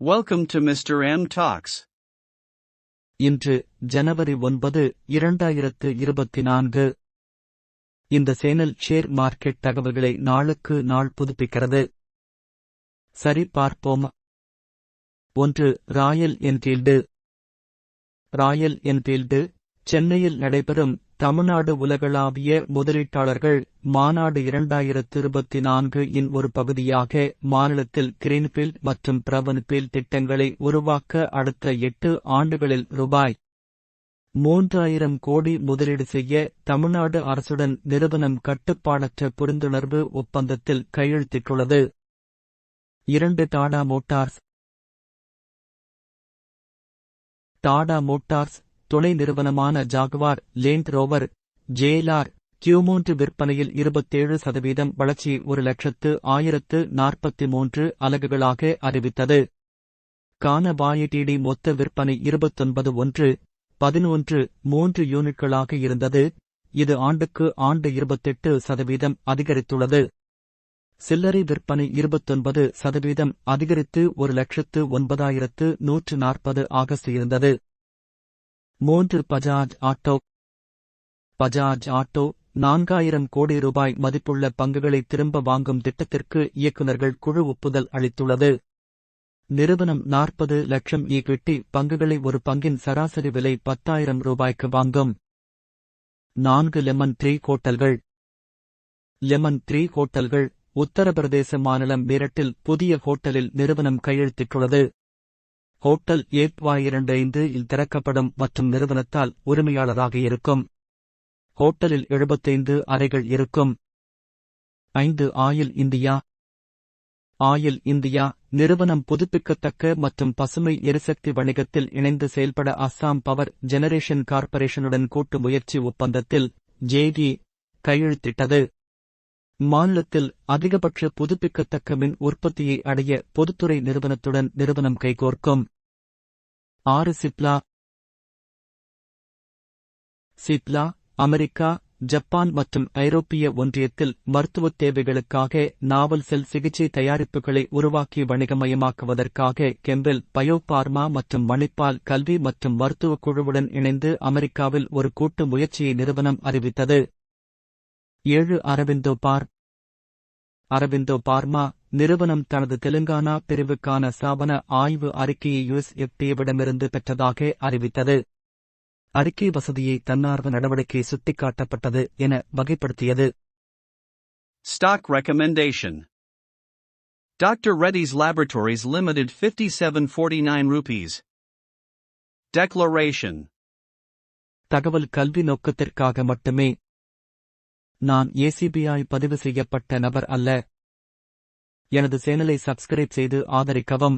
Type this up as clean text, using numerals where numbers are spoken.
Welcome to Mr. M Talks. இன்று ஜனவரி 9, 2024. இந்த channel share market தகவல்களை நாளுக்கு நாள் புதுப்பிக்கிறது. சரி பார்ப்போம். 1. Royal Enfield. ராயல் என்ஃபீல்டு சென்னையில் நடைபெறும் தமிழ்நாடு உலகளாவிய முதலீட்டாளர்கள் மாநாடு 2024 இன் ஒரு பகுதியாக மாநிலத்தில் கிரீன்ஃபீல்ட் மற்றும் பிரவுன்ஃபீல்ட் திட்டங்களை உருவாக்க அடுத்த 8 ஆண்டுகளில் ரூபாய் 3000 கோடி முதலீடு செய்ய தமிழ்நாடு அரசுடன் நிறுவனம் கட்டுப்பாடற்ற புரிந்துணர்வு ஒப்பந்தத்தில் கையெழுத்திட்டுள்ளது. 2. டாடா மோட்டார்ஸ். டாடா மோட்டார்ஸ் துணை நிறுவனமான Jaguar land rover JLR Q3 விற்பனையில் 27% வளர்ச்சி 1,1043 அலகுகளாக அறிவித்தது. கானபாயடிடி மொத்த விற்பனை 29,111,3 யூனிட்களாக இருந்தது. இது ஆண்டுக்கு ஆண்டு 28% அதிகரித்துள்ளது. சில்லறை விற்பனை 29% அதிகரித்து 1,09,140 ஆக இருந்தது. 3. பஜாஜ் ஆட்டோ. பஜாஜ் ஆட்டோ 4000 கோடி ரூபாய் மதிப்புள்ள பங்குகளை திரும்ப வாங்கும் திட்டத்திற்கு இயக்குநர்கள் குழு ஒப்புதல் அளித்துள்ளது. நிறுவனம் 40 லட்சம் ஈக்விட்டி பங்குகளை ஒரு பங்கின் சராசரி விலை 10,000 ரூபாய்க்கு வாங்கும். 4. லெமன் ட்ரீ ஹோட்டல்கள். லெமன் ட்ரீ ஹோட்டல்கள் உத்தரப்பிரதேச மாநிலம் மீரட்டில் புதிய ஹோட்டலில் நிறுவனம் கையெழுத்திட்டுள்ளது. ஹோட்டல் 25 இல் திறக்கப்படும் மற்றும் நிறுவனத்தால் உரிமையாளராக இருக்கும். ஹோட்டலில் 75 அறைகள் இருக்கும். 5. Oil India. ஆயில் இந்தியா நிறுவனம் புதுப்பிக்கத்தக்க மற்றும் பசுமை எரிசக்தி வணிகத்தில் இணைந்து செயல்பட அஸ்ஸாம் பவர் ஜெனரேஷன் கார்ப்பரேஷனுடன் கூட்டு முயற்சி ஒப்பந்தத்தில் JV கையெழுத்திட்டது. மாநிலத்தில் அதிகபட்ச புதுப்பிக்கத்தக்க மின் உற்பத்தியை அடைய பொதுத்துறை நிறுவனத்துடன் நிறுவனம் கைகோர்க்கும். 6. சிப்லா. சிப்லா அமெரிக்கா, ஜப்பான் மற்றும் ஐரோப்பிய ஒன்றியத்தில் மருத்துவத் தேவைகளுக்காக நாவல் செல் சிகிச்சை தயாரிப்புகளை உருவாக்கி வணிகமயமாக்குவதற்காக கெம்பெல் பயோபார்மா மற்றும் மணிப்பால் கல்வி மற்றும் மருத்துவக் குழுவுடன் இணைந்து அமெரிக்காவில் ஒரு கூட்டு முயற்சியை நிறுவனம் அறிவித்தது. 7. அரவிந்தோ பார்மா நிறுவனம் தனது தெலுங்கானா பிரிவுக்கான ஸ்தாபன ஆய்வு அறிக்கையை USFDAவிடமிருந்து பெற்றதாக அறிவித்தது. அறிக்கை வசதியை தன்னார்வ நடவடிக்கை சுட்டிக்காட்டப்பட்டது என வகைப்படுத்தியது. Stock recommendation. Dr. Reddy's Laboratories Limited 5749 rupees. Declaration. தகவல் கல்வி நோக்கத்திற்காக மட்டுமே. நான் ACBI பதிவு செய்யப்பட்ட நபர் அல்ல. எனது சேனலை சப்ஸ்கிரைப் செய்து ஆதரிக்கவும்.